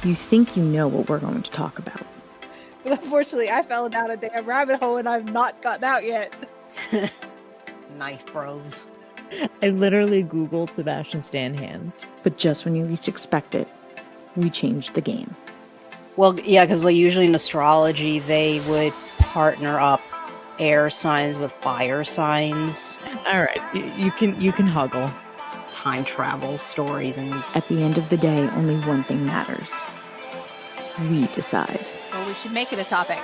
You think you know what we're going to talk about. But unfortunately, I fell down a damn rabbit hole and I've not gotten out yet. Knife bros. I literally Googled Sebastian Stan hands. But just when you least expect it, we changed the game. Well, yeah, because like usually in astrology, they would partner up air signs with fire signs. All right, you can huggle. Time travel stories, and At the end of the day, only one thing matters. We decide. Well, we should make it a topic.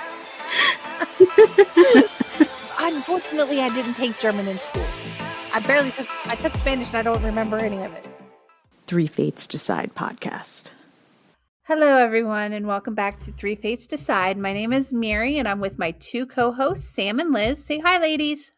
Unfortunately, I didn't take German in school. I took Spanish and I don't remember any of it. Three Fates Decide podcast. Hello, everyone, and welcome back to Three Fates Decide. My name is Mary, and I'm with my two co-hosts, Sam and Liz. Say hi, ladies.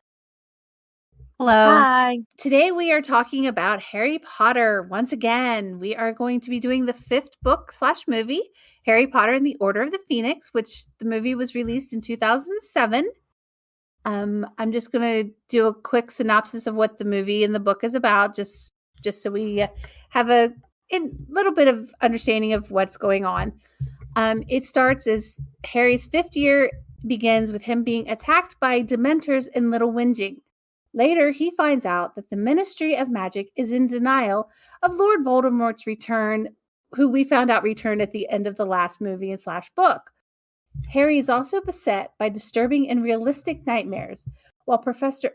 hello. Hi. Today we are talking about Harry Potter. Once again, we are going to be doing the fifth book/movie, Harry Potter and the Order of the Phoenix, which the movie was released in 2007. I'm just going to do a quick synopsis of what the movie and the book is about, just so we have a little bit of understanding of what's going on. It starts as Harry's fifth year begins with him being attacked by Dementors in Little Whinging. Later, he finds out that the Ministry of Magic is in denial of Lord Voldemort's return, who we found out returned at the end of the last movie and / book. Harry is also beset by disturbing and realistic nightmares, while Professor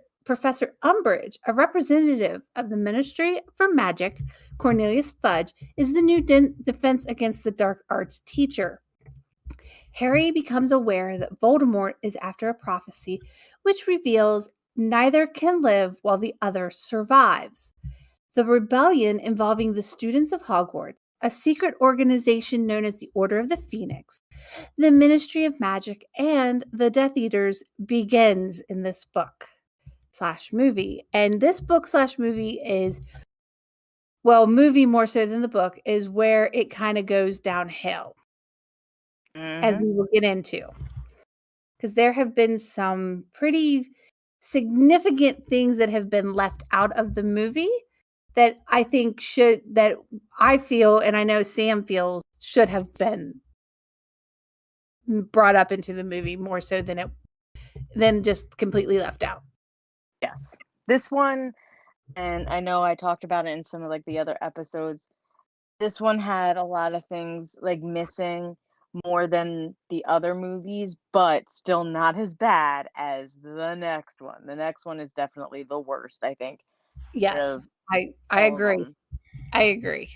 Umbridge, a representative of the Ministry for Magic, Cornelius Fudge, is the new Defense Against the Dark Arts teacher. Harry becomes aware that Voldemort is after a prophecy which reveals neither can live while the other survives. The rebellion involving the students of Hogwarts, a secret organization known as the Order of the Phoenix, the Ministry of Magic, and the Death Eaters begins in this book/movie. And this book/movie is, well, movie more so than the book, is where it kind of goes downhill, as we will get into. Because there have been some pretty significant things that have been left out of the movie that I think I feel, and I know Sam feels, should have been brought up into the movie more so than just completely left out. Yes. This one, and I know I talked about it in some of like the other episodes, this one had a lot of things like missing more than the other movies, but still not as bad as the next one. The next one is definitely the worst, I think. Yes, I agree. I agree.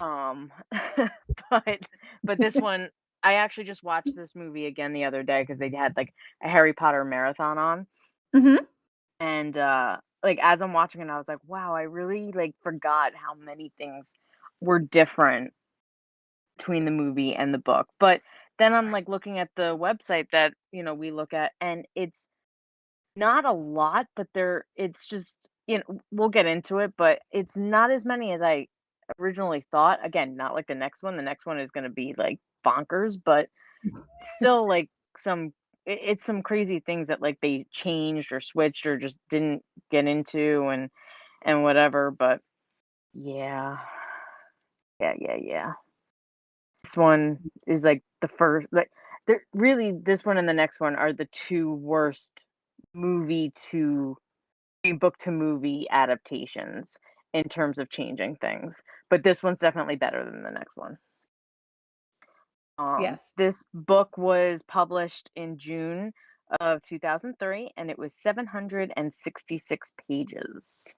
But this one, I actually just watched this movie again the other day because they had like a Harry Potter marathon on. Mm-hmm. And like as I'm watching it, I was like, wow, I really like forgot how many things were different between the movie and the book. But then I'm like looking at the website that, we look at, and it's not a lot, but it's just, we'll get into it, but it's not as many as I originally thought. Again, not like the next one. The next one is going to be like bonkers, but still like it's some crazy things that like they changed or switched or just didn't get into and whatever. But yeah. This one is like the first, like really this one and the next one are the two worst book to movie adaptations in terms of changing things. But this one's definitely better than the next one. Yes. This book was published in June of 2003, and it was 766 pages,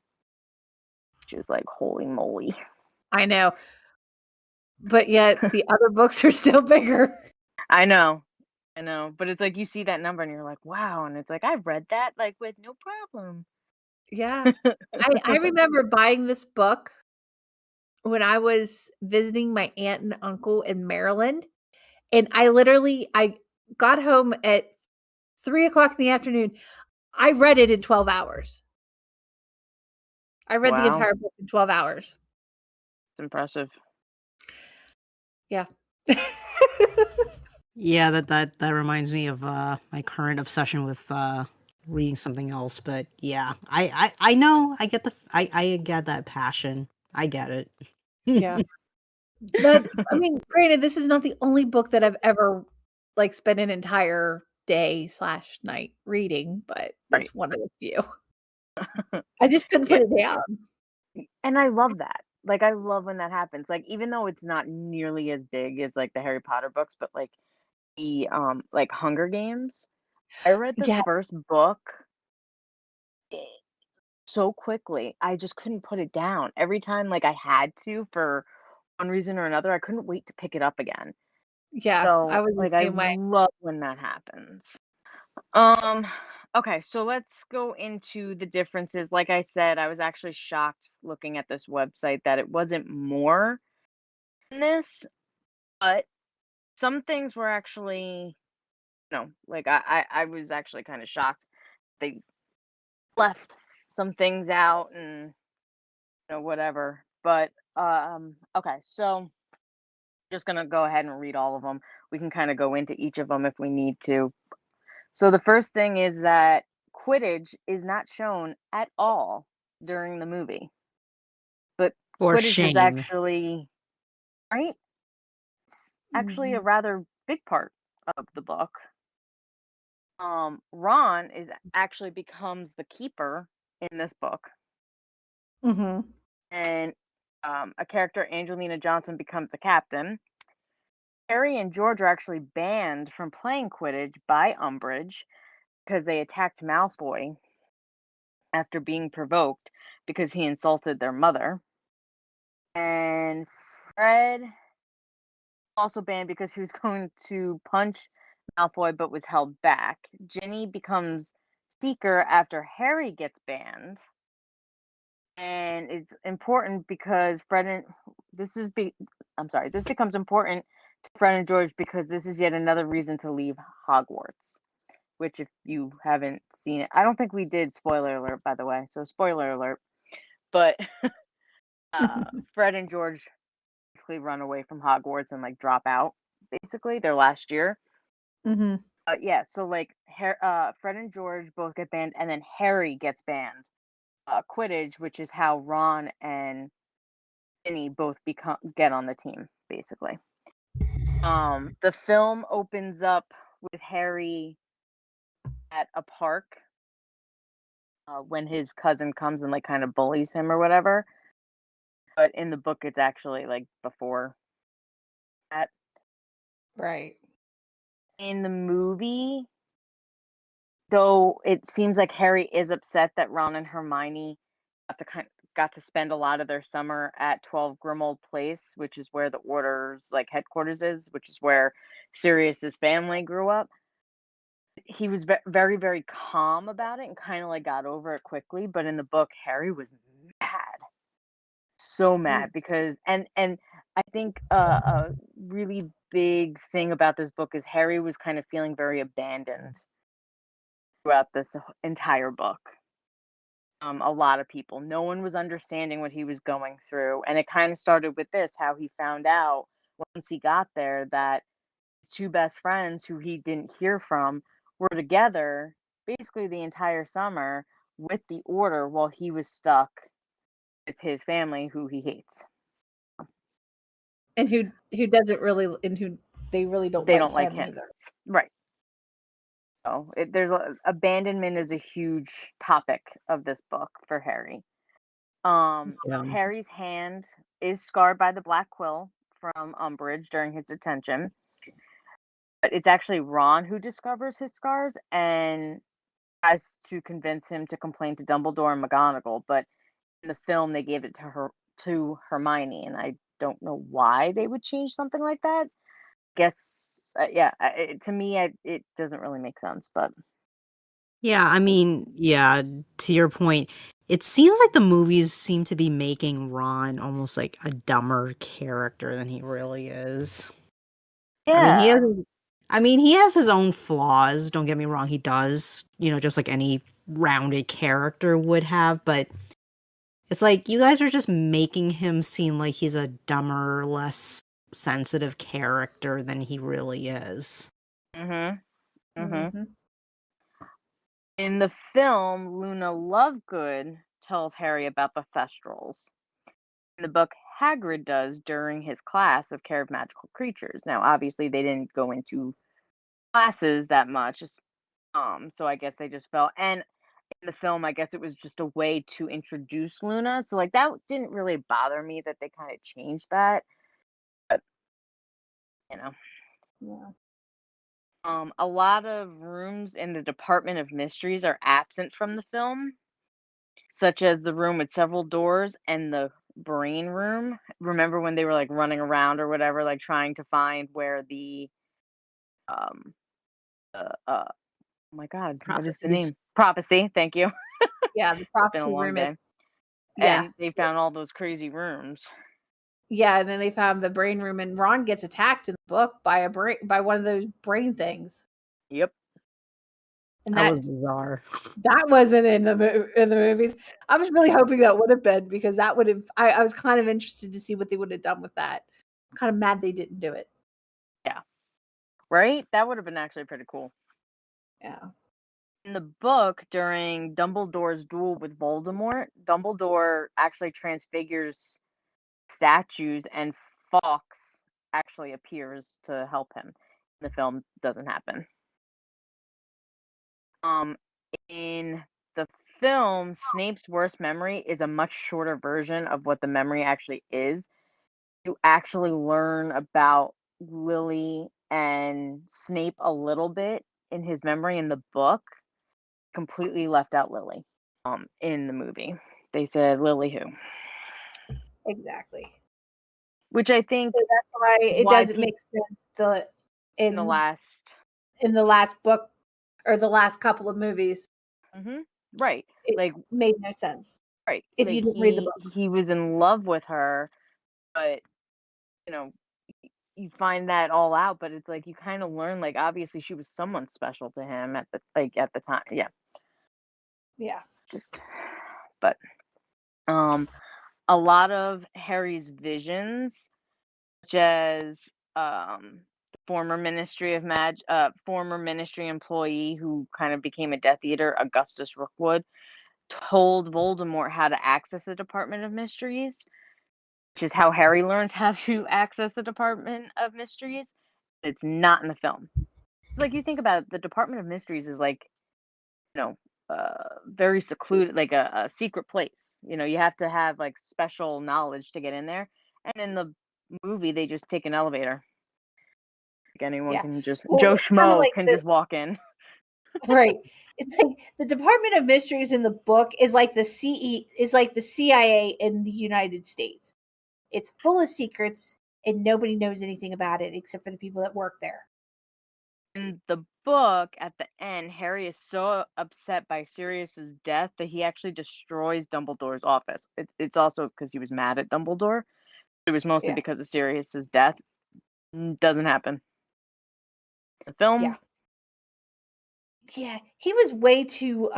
which is like holy moly. I know. But yet the other books are still bigger. I know. But it's like you see that number and you're like, wow. And it's like, I've read that like with no problem. Yeah. I remember buying this book when I was visiting my aunt and uncle in Maryland. And I got home at 3:00 in the afternoon. I read it in 12 hours. I read the entire book in 12 hours. It's impressive. Yeah. Yeah, that reminds me of my current obsession with reading something else. But yeah, I know I get I get that passion. I get it. Yeah. That I mean, granted, this is not the only book that I've ever, like, spent an entire day/night reading, but Right. it's one of the few. I just couldn't Yeah. put it down. And I love that. Like, I love when that happens. Like, even though it's not nearly as big as like the Harry Potter books, but like the like Hunger Games, I read the Yeah, first book eh, so quickly. I just couldn't put it down. Every time like I had to for one reason or another, I couldn't wait to pick it up again. yeah, I So, was the like I same way. love when that happens. Um, okay, so let's go into the differences. Like I said, I was actually shocked looking at this website that it wasn't more than this, but some things were actually, like I was actually kind of shocked. They left some things out and whatever. But okay, so just gonna go ahead and read all of them. We can kind of go into each of them if we need to. So the first thing is that Quidditch is not shown at all during the movie, but For Quidditch is shame. actually right. It's actually a Mhm. rather big part of the book. Ron is actually becomes the keeper in this book, Mhm. and a character Angelina Johnson becomes the captain. Harry and George are actually banned from playing Quidditch by Umbridge because they attacked Malfoy after being provoked because he insulted their mother. And Fred also banned because he was going to punch Malfoy but was held back. Ginny becomes Seeker after Harry gets banned. And it's important because Fred and this is be I'm sorry, this becomes important to Fred and George because this is yet another reason to leave Hogwarts. Which, if you haven't seen it, I don't think we did. Spoiler alert, by the way. So, spoiler alert. But Fred and George basically run away from Hogwarts and like drop out. Basically, their last year. Mhm. Yeah. So like, Fred and George both get banned, and then Harry gets banned. Quidditch, which is how Ron and Ginny both get on the team. Basically, the film opens up with Harry at a park when his cousin comes and like kind of bullies him or whatever. But in the book, it's actually like before that. Right. In the movie, though, it seems like Harry is upset that Ron and Hermione got to spend a lot of their summer at 12 Grimold Place, which is where the Order's like headquarters is, which is where Sirius's family grew up. He was very, very calm about it and kind of like got over it quickly. But in the book, Harry was mad, so Mhm. mad because and I think a really big thing about this book is Harry was kind of feeling very abandoned throughout this entire book. A lot of people, no one was understanding what he was going through, and it kind of started with this: how he found out once he got there that his two best friends, who he didn't hear from, were together basically the entire summer with the Order while he was stuck with his family, who he hates. And who doesn't really and who they really don't They like don't like him him, either. right? So abandonment is a huge topic of this book for Harry. Yeah. Harry's hand is scarred by the black quill from Umbridge during his detention, but it's actually Ron who discovers his scars and tries to convince him to complain to Dumbledore and McGonagall. But in the film, they gave it to Hermione, and I don't know why they would change something like that. Guess, yeah, to me, it doesn't really make sense, but Yeah, I mean, yeah, to your point, it seems like the movies seem to be making Ron almost like a dumber character than he really is. I mean, he has yeah. he has his own flaws, don't get me wrong, he does, just like any rounded character would have, but it's like you guys are just making him seem like he's a dumber, less sensitive character than he really is. Mhm. Mhm. Mhm. In the film, Luna Lovegood tells Harry about the Thestrals. In the book, Hagrid does during his class of Care of Magical Creatures. Now, obviously, they didn't go into classes that much, so I guess they just felt. And in the film, I guess it was just a way to introduce Luna. So, like, that didn't really bother me that they kind of changed that. But, you know. Yeah. A lot of rooms in the Department of Mysteries are absent from the film, such as the room with several doors and the brain room. Remember when they were like running around or whatever, like trying to find where the um oh my god, what is the Prophecies. name? Prophecy. Thank you. Yeah, the It's been a prophecy long room is day. yeah. And they found all those crazy rooms. Yeah, and then they found the brain room, and Ron gets attacked in the book by one of those brain things. Yep. And That was bizarre. that wasn't in the movies. I was really hoping that would have been, because that would have. I was kind of interested to see what they would have done with that. I'm kind of mad they didn't do it. Yeah. Right? That would have been actually pretty cool. Yeah. In the book, during Dumbledore's duel with Voldemort, Dumbledore actually transfigures statues, and Fawkes actually appears to help him. In the film, doesn't happen. In the film, Snape's worst memory is a much shorter version of what the memory actually is. You actually learn about Lily and Snape a little bit in his memory in the book. Completely left out Lily in the movie. They said Lily who? Exactly. Which I think So that's why it why doesn't make sense in the last in the last book or the last couple of movies. right. It Like made no sense right. if Like you didn't read the book. he was in love with her, but you know, you find that all out, but it's like you kind of learn like obviously she was someone special to him at the time. Yeah. Yeah. Just but a lot of Harry's visions, such as former ministry employee who kind of became a Death Eater, Augustus Rookwood, told Voldemort how to access the Department of Mysteries, which is how Harry learns how to access the Department of Mysteries. It's not in the film. It's like you think about it, the Department of Mysteries is like, you know, very secluded, like a secret place. You know, you have to have like special knowledge to get in there. And in the movie, they just take an elevator. Like anyone Yeah. can just Well, Joe it's kinda Schmo like can the just walk in. right. It's like the Department of Mysteries in the book is like the CIA in the United States. It's full of secrets and nobody knows anything about it except for the people that work there. In the book, at the end, Harry is so upset by Sirius's death that he actually destroys Dumbledore's office. It's also because he was mad at Dumbledore. It was mostly Yeah. because of Sirius's death. Doesn't happen. The film, Yeah. Yeah, he was way too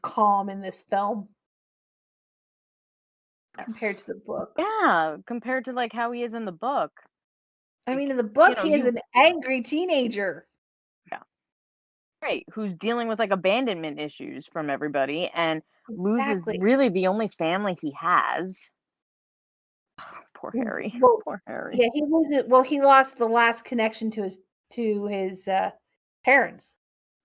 calm in this film compared yes. to the book. Yeah, compared to like how he is in the book. I Like, mean, in the book, he is you an angry teenager. yeah, right, who's dealing with like abandonment issues from everybody and loses Exactly. really the only family he has. Poor Harry. Well, Poor Harry. yeah, he loses. Well, he lost the last connection to his parents.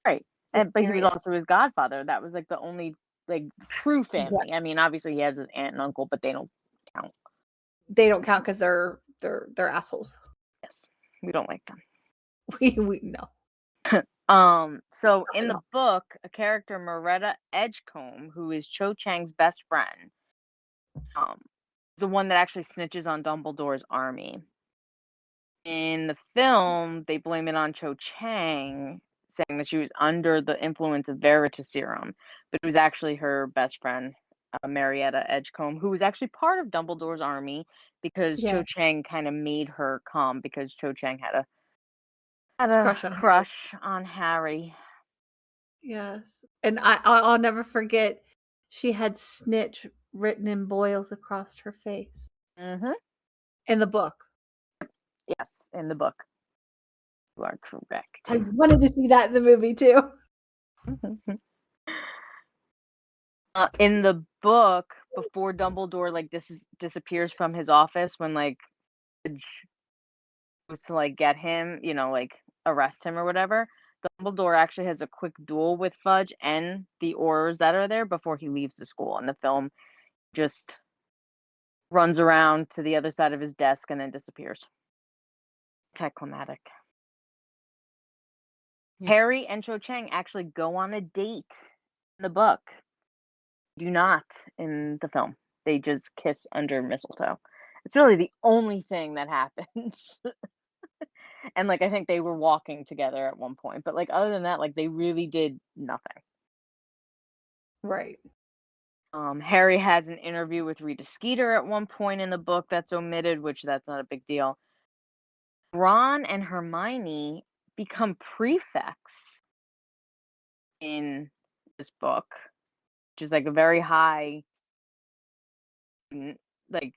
Right. For But he was Sirius. also his godfather. That was like the only like true Yeah. family. I mean, obviously he has an aunt and uncle, but they don't count. They don't count because they're assholes. Yes. We don't like them. We know. So in the book, a character Moretta Edgecombe, who is Cho Chang's best friend, the one that actually snitches on Dumbledore's army. In the film, they blame it on Cho Chang, saying that she was under the influence of Veritaserum, but it was actually her best friend, Marietta Edgecombe, who was actually part of Dumbledore's army because Yeah. Cho Chang kind of made her come because Cho Chang had a Crush on Harry. Yes, and I'll never forget. She had snitch written in boils across her face Mm-hmm. in the book. Yes, in the book. You are correct. I wanted to see that in the movie too. In the book, before Dumbledore like disappears from his office when like Umbridge goes to like get him, like arrest him or whatever, Dumbledore actually has a quick duel with Fudge and the Aurors that are there before he leaves the school. In the film, just runs around to the other side of his desk and then disappears. Anticlimactic. Yeah. Harry and Cho Chang actually go on a date in the book. Do not in the film. They just kiss under mistletoe. It's really the only thing that happens. And like I think they were walking together at one point, but like other than that, like they really did nothing. Right. Harry has an interview with Rita Skeeter at one point in the book that's omitted, which that's not a big deal. Ron and Hermione become prefects in this book, which is like a very high, like,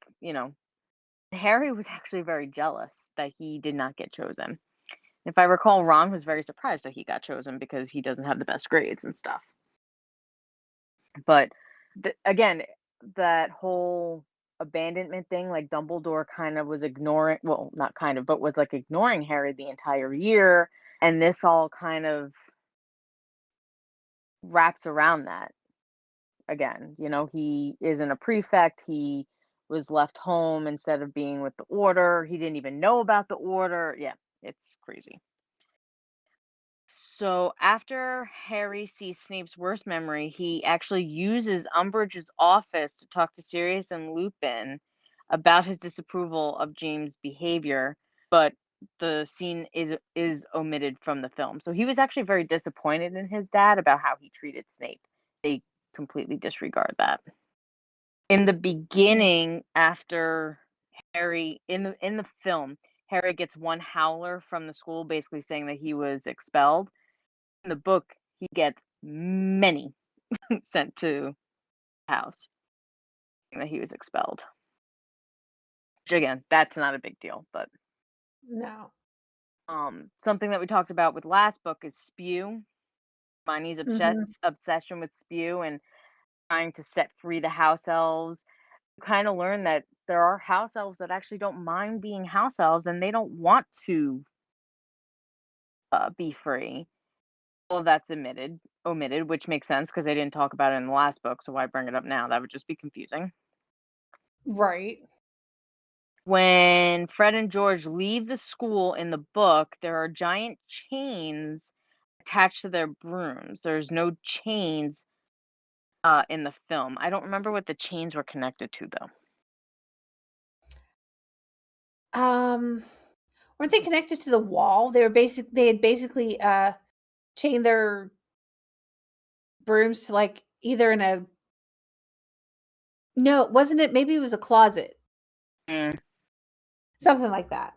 Harry was actually very jealous that he did not get chosen. If I recall, Ron was very surprised that he got chosen because he doesn't have the best grades and stuff. But again, that whole abandonment thing, like Dumbledore kind of was ignoring, well, not kind of, but was like ignoring Harry the entire year. And this all kind of wraps around that again. He isn't a prefect. He was left home instead of being with the order. He didn't even know about the order. Yeah, it's crazy. So after Harry sees Snape's worst memory, he actually uses Umbridge's office to talk to Sirius and Lupin about his disapproval of James' behavior, but the scene is omitted from the film. So he was actually very disappointed in his dad about how he treated Snape. They completely disregard that. In the beginning, after Harry in the film, Harry gets one howler from the school basically saying that he was expelled. In the book, he gets many sent to the house that he was expelled. Which again, that's not a big deal, but No. something that we talked about with last book is spew. Hermione's obsession with spew and trying to set free the house elves. You kind of learn that there are house elves that actually don't mind being house elves and they don't want to be free. All of that's omitted, which makes sense because they didn't talk about it in the last book, so why bring it up now? That would just be confusing. Right. When Fred and George leave the school in the book, there are giant chains attached to their brooms. There's no chains in the film. I don't remember what the chains were connected to, though. Weren't they connected to the wall? They had basically chained their brooms to like either in a no, wasn't it? Maybe it was a closet. Something like that.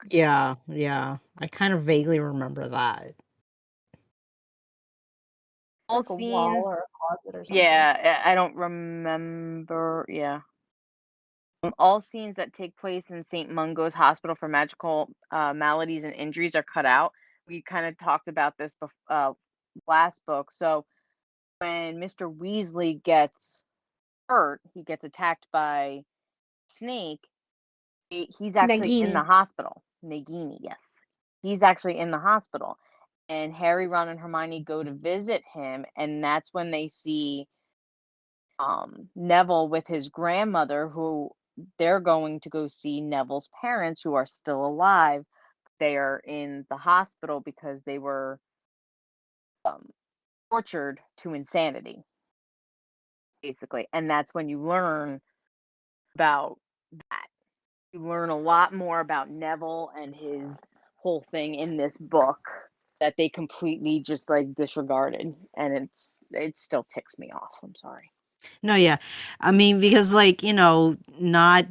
Yeah. I kind of vaguely remember that. All Like a scenes, wall or a closet or something. yeah, I don't remember. Yeah. All scenes that take place in St. Mungo's Hospital for Magical Maladies and Injuries are cut out. We kind of talked about this last book. So when Mr. Weasley gets hurt, he gets attacked by Snake. He's actually in the hospital. Nagini, yes. He's actually in the hospital. And Harry, Ron, and Hermione go to visit him, and that's when they see Neville with his grandmother, who they're going to go see Neville's parents, who are still alive. They are in the hospital because they were tortured to insanity, basically. And that's when you learn about that. You learn a lot more about Neville and his whole thing in this book that they completely just like disregarded, and it still ticks me off. I'm sorry. No, yeah. I mean, because like, not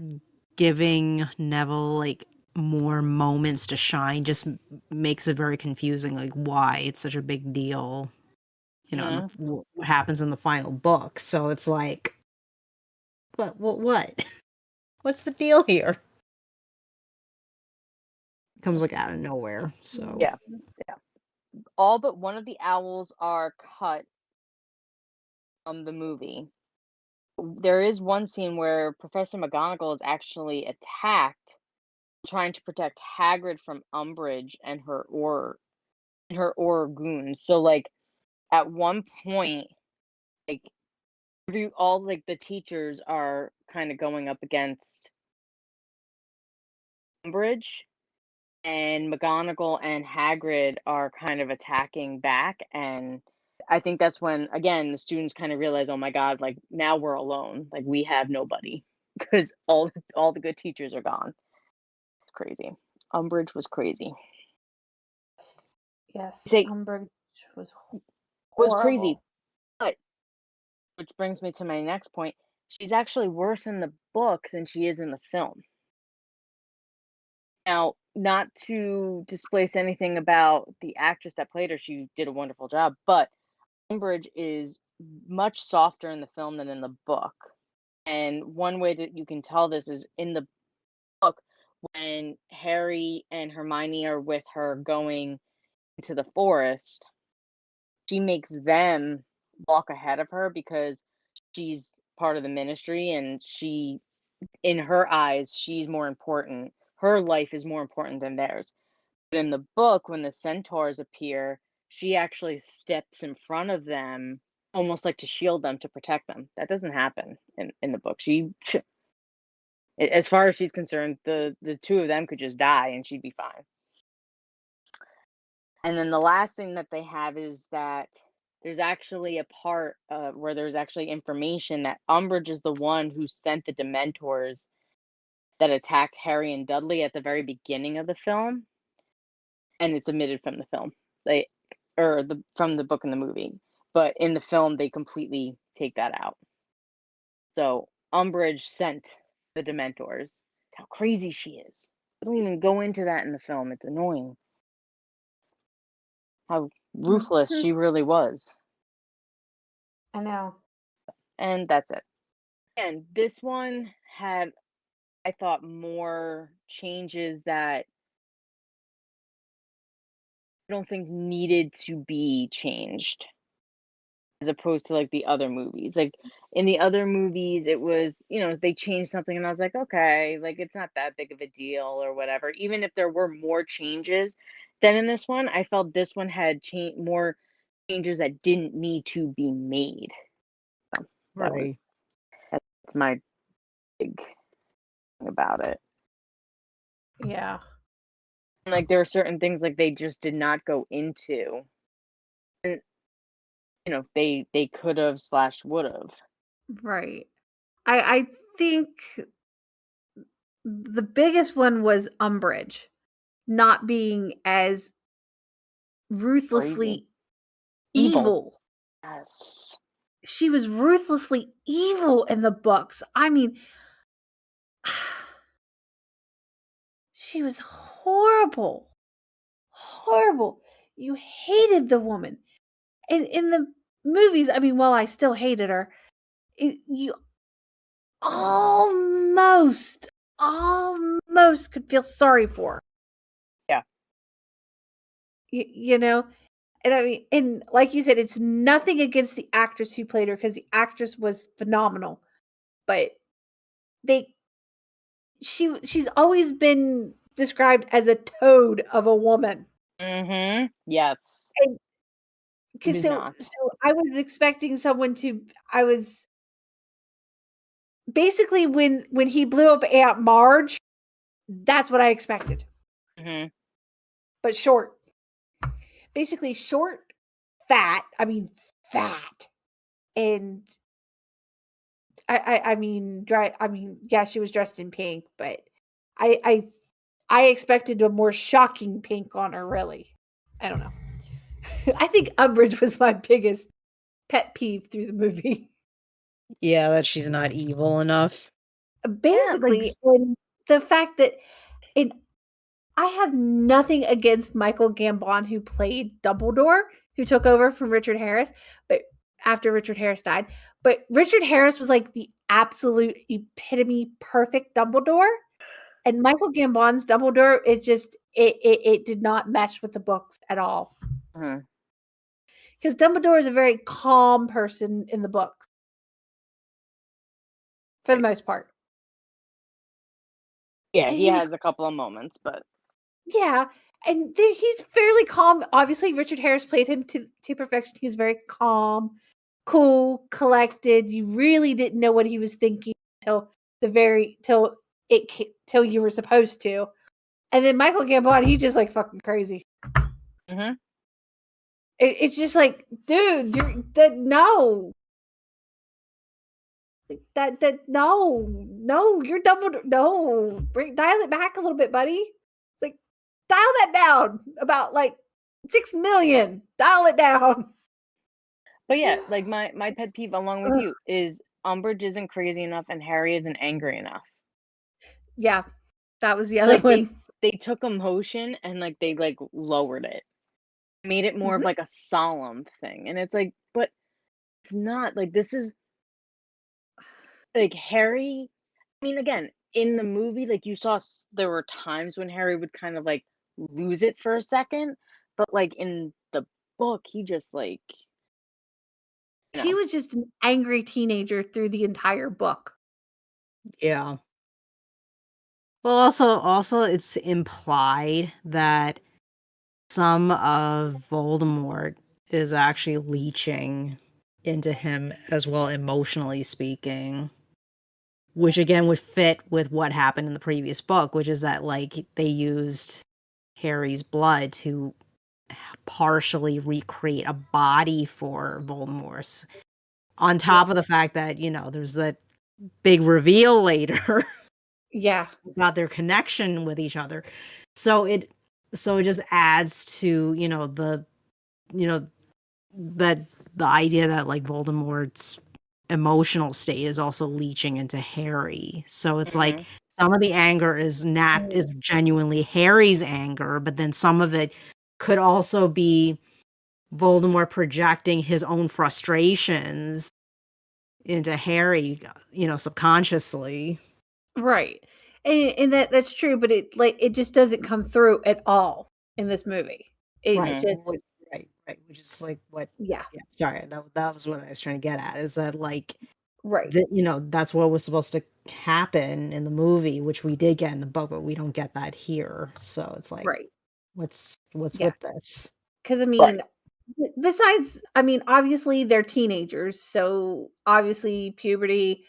giving Neville like more moments to shine just makes it very confusing, like why it's such a big deal, and what happens in the final book. So it's like, what? What's the deal here? It comes like out of nowhere. So Yeah. All but one of the owls are cut the movie. There is one scene where Professor McGonagall is actually attacked trying to protect Hagrid from Umbridge and her Auror goons. So like at one point, like all like the teachers are kind of going up against Umbridge, and McGonagall and Hagrid are kind of attacking back, and I think that's when again the students kind of realize, oh my god, like now we're alone, like we have nobody because all the good teachers are gone. It's crazy. Umbridge was crazy. Yes, Say Umbridge was was crazy, horrible. but which brings me to my next point. She's actually worse in the book than she is in the film. Now, not to displace anything about the actress that played her, she did a wonderful job, but Umbridge is much softer in the film than in the book. And one way that you can tell this is in the book when Harry and Hermione are with her going into the forest, she makes them walk ahead of her because she's part of the ministry and she in her eyes she's more important. Her life is more important than theirs. But in the book when the centaurs appear, she actually steps in front of them almost like to shield them, to protect them. That doesn't happen in the book. As far as she's concerned, the two of them could just die and she'd be fine. And then the last thing that they have is that there's actually a part where there's actually information that Umbridge is the one who sent the Dementors that attacked Harry and Dudley at the very beginning of the film, and it's omitted from the film. From the book and the movie, but in the film they completely take that out. So Umbridge sent the Dementors. That's how crazy she is. They don't even go into that in the film. It's annoying how ruthless Mhm. she really was. I know. And that's it. And this one had, I thought, more changes that I don't think needed to be changed as opposed to like the other movies. Like in the other movies, it was, they changed something and I was like, okay, like it's not that big of a deal or whatever. Even if there were more changes than in this one, I felt this one had more changes that didn't need to be made. So Right. that's my big thing about it. Yeah. And like there are certain things like they just did not go into. And they could have / would have. Right. I think the biggest one was Umbridge not being as ruthlessly evil. Yes. She was ruthlessly evil in the books. I mean, she was horrible. Horrible. You hated the woman. And in the movies, I mean, while I still hated her, you almost could feel sorry for her. Yeah. You know? And I mean, and like you said, it's nothing against the actress who played her because the actress was phenomenal. But she's always been described as a toad of a woman. Mm-hmm. Yes. And It because is so not. I was expecting someone to I was basically when he blew up Aunt Marge, that's what I expected. Mm-hmm. But short. Basically short, fat, fat. And I mean yeah, she was dressed in pink, but I expected a more shocking pink on her, really. I don't know. I think Umbridge was my biggest pet peeve through the movie. Yeah, that she's not evil enough. Basically, and the fact that and I have nothing against Michael Gambon who played Dumbledore, who took over from Richard Harris, but after Richard Harris died. But Richard Harris was like the absolute epitome perfect Dumbledore. And Michael Gambon's Dumbledore, it did not mesh with the books at all. Mm-hmm. because Dumbledore is a very calm person in the books, for the most part. Yeah, And he he was, has a couple of moments, but yeah, and he's fairly calm. Obviously, Richard Harris played him to perfection. He was very calm, cool, collected. You really didn't know what he was thinking till till you were supposed to. And then Michael Gambon, he's just like fucking crazy. Mhm. It's just like, dude, no. No, you're Dumbledore. No, dial it back a little bit, buddy. It's like, dial that down about like 6 million. Dial it down. But yeah, like my pet peeve along with Ugh. you is Umbridge isn't crazy enough and Harry isn't angry enough. Yeah, that was the It's other like one. they took emotion and like they like lowered it. Made it more of Mhm. like a solemn thing. And it's like, but it's not like this is like Harry. I mean, again, in the movie, like you saw there were times when Harry would kind of like lose it for a second, but like in the book, he just like, you He know, was just an angry teenager through the entire book. Yeah. Well, also it's implied that some of Voldemort is actually leeching into him as well, emotionally speaking, which again would fit with what happened in the previous book, which is that like they used Harry's blood to partially recreate a body for Voldemort's. On top of the fact that, there's that big reveal later Yeah, about their connection with each other. So it just adds to, you know, that the idea that like Voldemort's emotional state is also leaching into Harry. So it's like mhm. some of the anger is genuinely Harry's anger, but then some of it could also be Voldemort projecting his own frustrations into Harry, subconsciously. right. And that's true, but it just doesn't come through at all in this movie. It Right. Mhm. just Right. Which is like what yeah, yeah, sorry, that was what I was trying to get at, is that like right, that's what was supposed to happen in the movie, which we did get in the book, but we don't get that here. So it's like, right. what's Yeah. with this? Because I Right. mean, besides, I mean, obviously they're teenagers, so obviously puberty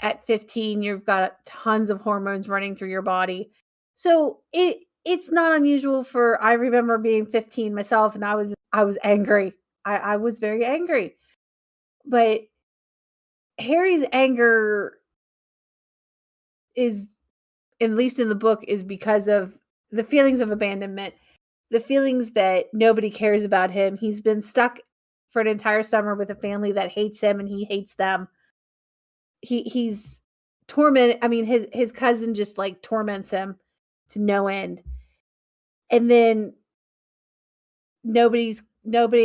at 15, you've got tons of hormones running through your body. So it's not unusual for I remember being 15 myself and I was angry. I was very angry. But Harry's anger is, at least in the book, is because of the feelings of abandonment, the feelings that nobody cares about him. He's been stuck for an entire summer with a family that hates him and he hates them. He's torment I mean his cousin just like torments him to no end. And then nobody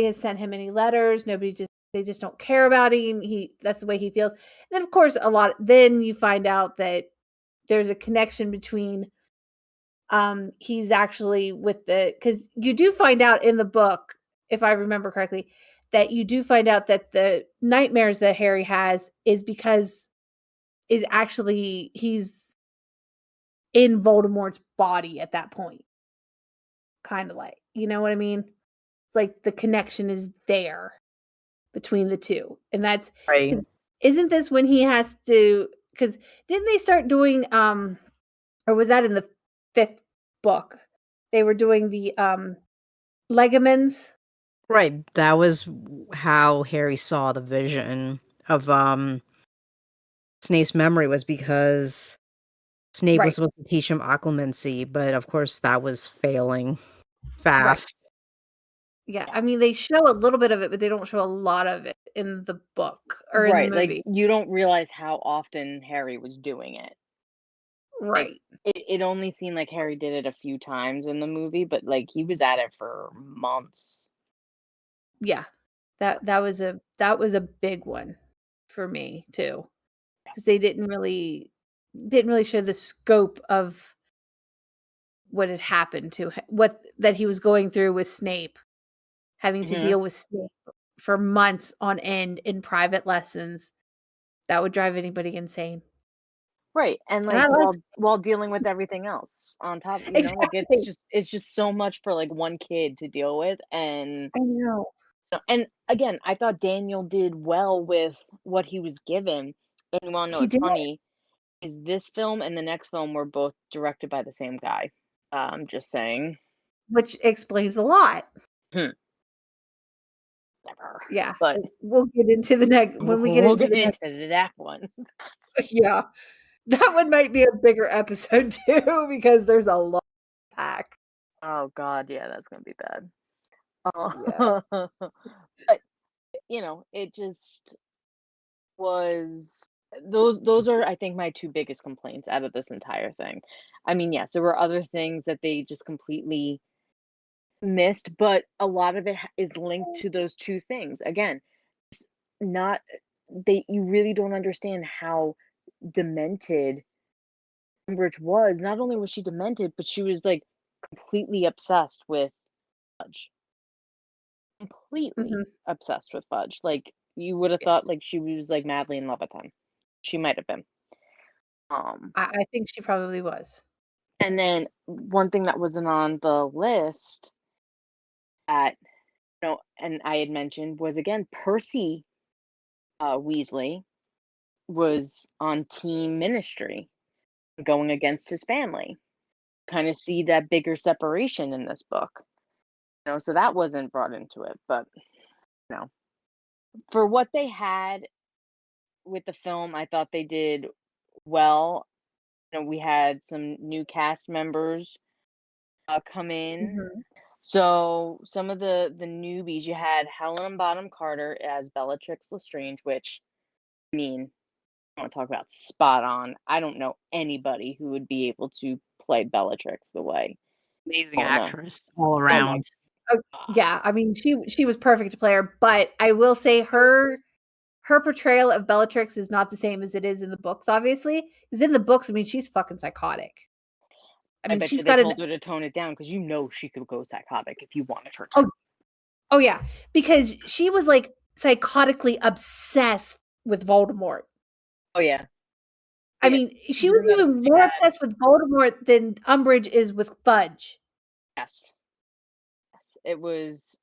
has sent him any letters. They just don't care about him. That's the way he feels. And then of course then you find out that there's a connection between he's actually with because you do find out in the book, if I remember correctly, that you do find out that the nightmares that Harry has is actually he's in Voldemort's body at that point. Kind of like, you know what I mean? Like the connection is there between the two. And that's Right. isn't this when he has to, cuz didn't they start doing or was that in the 5th book? They were doing the legaments. Right. That was how Harry saw the vision of Snape's memory, was because Snape was Right. supposed to teach him occlumency, but of course that was failing Right. fast. Yeah. Yeah. I mean, they show a little bit of it, but they don't show a lot of it in the book or in the Right. Like movie. you don't realize how often Harry was doing it. Like Right. it only seemed like Harry did it a few times in the movie, but like he was at it for months. Yeah. That was a big one for me too, because they didn't really show the scope of what had happened to him, what that he was going through with Snape, having to deal with Snape for months on end in private lessons. That would drive anybody insane. Right. And And I like like while dealing with everything else on top, like exactly. it's just so much for like one kid to deal with. I know. And again, I thought Daniel did well with what he was given. And you wanna know He what's did, funny is this film and the next film were both directed by the same guy. Just saying. which explains a lot. Hmm. Never. Yeah, But we'll get into the next when we get we'll into get the next. into that one. Yeah, that one might be a bigger episode too because there's a lot to pack. Oh god, yeah, that's gonna be bad. Yeah. But it just was those are I think my two biggest complaints out of this entire thing. I mean, yes, there were other things that they just completely missed, but a lot of it is linked to those two things. Again, not you really don't understand how demented Umbridge was. Not only was she demented, but she was like completely obsessed with Fudge. Completely Mhm. obsessed with Fudge. Like you would have thought Yes. like she was like madly in love with him. She might have been. Um I think she probably was. and then one thing that wasn't on the list that and I had mentioned was again Percy Weasley was on team ministry going against his family. Kind of see that bigger separation in this book. So that wasn't brought into it, but you know, for what they had with the film, I thought they did well. We had some new cast members come in. Mhm. So some of the newbies, you had Helen Bonham-Carter as Bellatrix Lestrange, which I mean, I want to talk about spot on. I don't know anybody who would be able to play Bellatrix the way Amazing Helena. actress all Oh my around. Oh, god. yeah, I mean, she was perfect to play her, but I will say her portrayal of Bellatrix is not the same as it is in the books, obviously. Because in the books, I mean, she's fucking psychotic. I I mean, bet you she's they got an told her to tone it down because she could go psychotic if you wanted her to. oh oh yeah, because she was like psychotically obsessed with Voldemort. Oh yeah. I Yeah. mean, She she was was in that even she more had obsessed with Voldemort than Umbridge is with Fudge. yes. Yes. It was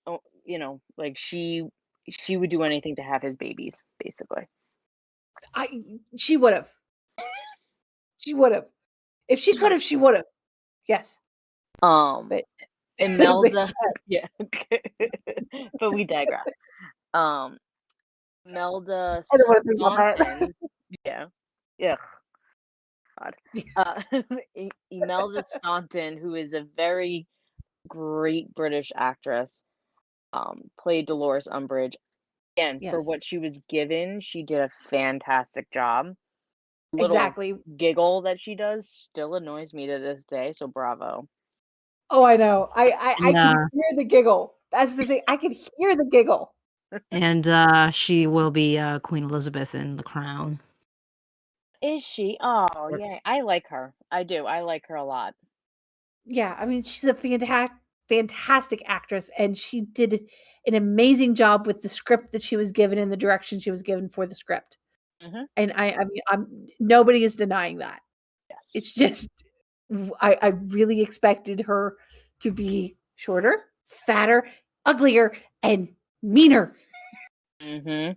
like she would do anything to have his babies, basically. She would have. She would have. If she could have, she would have. Yes. Um But but Imelda yeah. But we digress. Um Melda I don't wanna think about that. Staunton. Yeah. Yeah. God. Uh, Imelda Staunton, who is a very great British actress, played Dolores Umbridge. Again, for Yes. what she was given, she did a fantastic job. Little Exactly. giggle that she does still annoys me to this day, so bravo. Oh, I know. I can Yeah. hear the giggle. That's the thing. I can hear the giggle. And she will be Queen Elizabeth in The Crown. Is she? Oh, yeah. I like her. I do. I like her a lot. Yeah, I mean, she's a fantastic actress, and she did an amazing job with the script that she was given and the direction she was given for the script. Hmm. And I mean, nobody is denying that. Yes. It's just I really expected her to be shorter, fatter, uglier, and meaner. Hmm.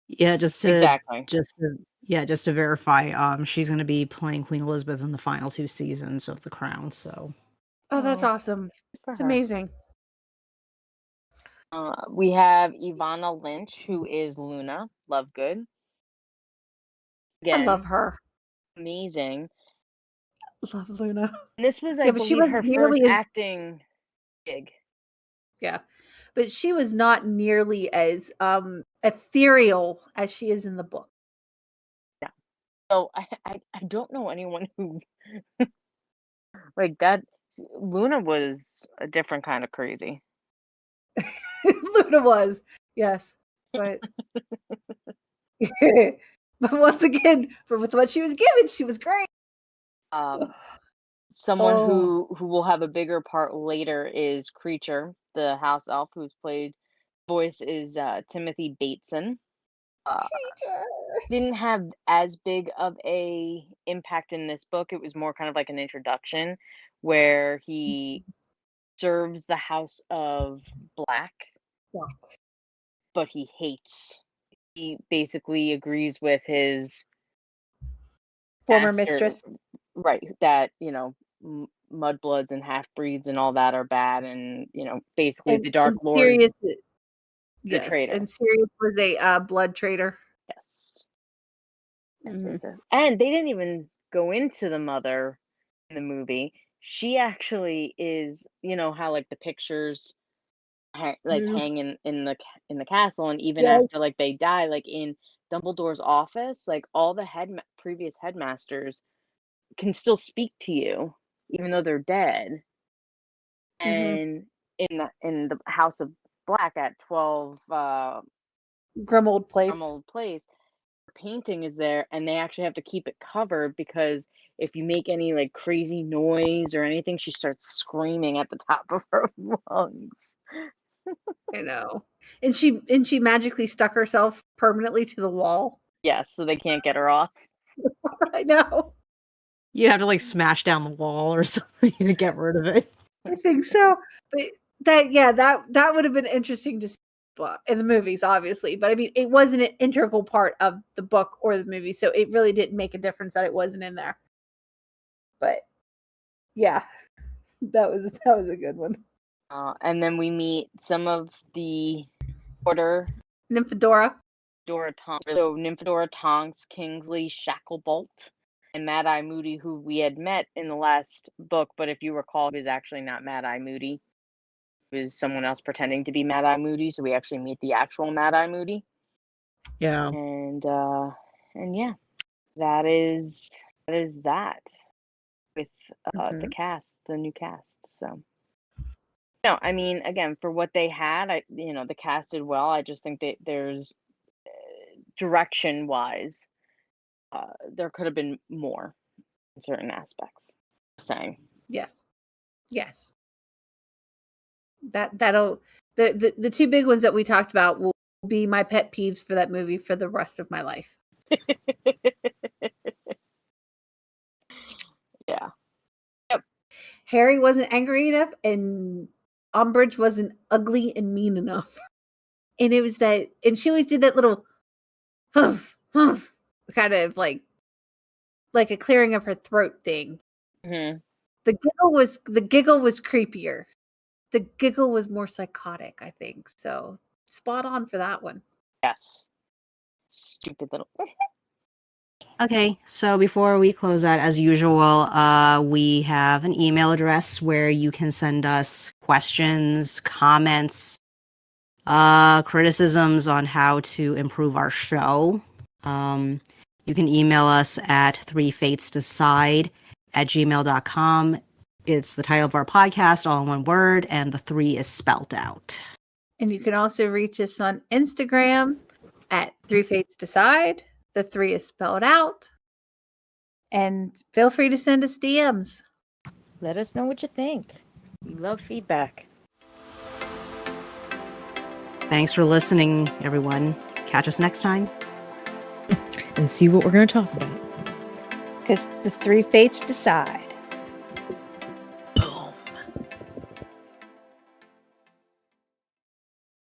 Yeah, Exactly. just to verify, she's gonna be playing Queen Elizabeth in the final 2 seasons of The Crown, so Oh, that's Oh, awesome. good for It's her. amazing. We have Ivana Lynch, who is Luna Lovegood. I love Again, her. amazing. Love Luna. And this was, I Yeah, but she believe, wasn't her first nearly as acting gig. yeah. But she was not nearly as ethereal as she is in the book. Yeah. So I don't know anyone who like that. Luna was a different kind of crazy. Luna was. Yes. But but once again, for with what she was given, she was great. Um, someone Oh. who will have a bigger part later is Creature, the house elf, who's played voice is Timothy Bateson. Uh, didn't have as big of a impact in this book. It was more kind of like an introduction where he serves the House of Black, but he hates. He basically agrees with his Former master, mistress. right? That mudbloods and half breeds and all that are bad, and basically the Dark And Lord Sirius, is a yes, traitor. and Sirius was a blood traitor. Yes. Mhm. Yes. And they didn't even go into the mother in the movie. She actually is, how like the pictures hang in the castle, and even Yes. after like they die, like in Dumbledore's office, like all the previous headmasters can still speak to you even though they're dead. Mhm. And in the House of Black at 12 Grimold Place. Emerald Place, painting is there, and they actually have to keep it covered because if you make any like crazy noise or anything, she starts screaming at the top of her lungs. I know. And she magically stuck herself permanently to the wall. Yes, so they can't get her off. I know. You have to like smash down the wall or something to get rid of it. I think so. But that would have been interesting to see in the movies, obviously. But I mean, it wasn't an integral part of the book or the movie, so it really didn't make a difference that it wasn't in there. But yeah, that was a good one. And then we meet some of the order. Nymphadora. Nymphadora Tonks, Kingsley Shacklebolt, and Mad Eye Moody, who we had met in the last book, but if you recall, he was actually not Mad Eye Moody. It was someone else pretending to be Mad Eye Moody, so we actually meet the actual Mad Eye Moody. Yeah. And yeah, that is that with the cast, the new cast. So no, I mean, again, for what they had, the cast did well. I just think that there's direction wise, there could have been more in certain aspects. Saying Yes. That'll the two big ones that we talked about will be my pet peeves for that movie for the rest of my life. Yeah. Harry wasn't angry enough, and Umbridge wasn't ugly and mean enough. And it was that, and she always did that little humph, humph, kind of like a clearing of her throat thing. Mm-hmm. The giggle was creepier. The giggle was more psychotic, I think. So spot on for that one. Yes. Stupid little. Okay, so before we close out, as usual, we have an email address where you can send us questions, comments, criticisms on how to improve our show. You can email us at threefatesdecide@gmail.com. It's the title of our podcast, all in one word, and the 3 is spelled out. And you can also reach us on Instagram at 3fatesdecide. The 3 is spelled out. And feel free to send us DMs. Let us know what you think. We love feedback. Thanks for listening, everyone. Catch us next time. And see what we're going to talk about. Because the 3 fates decide.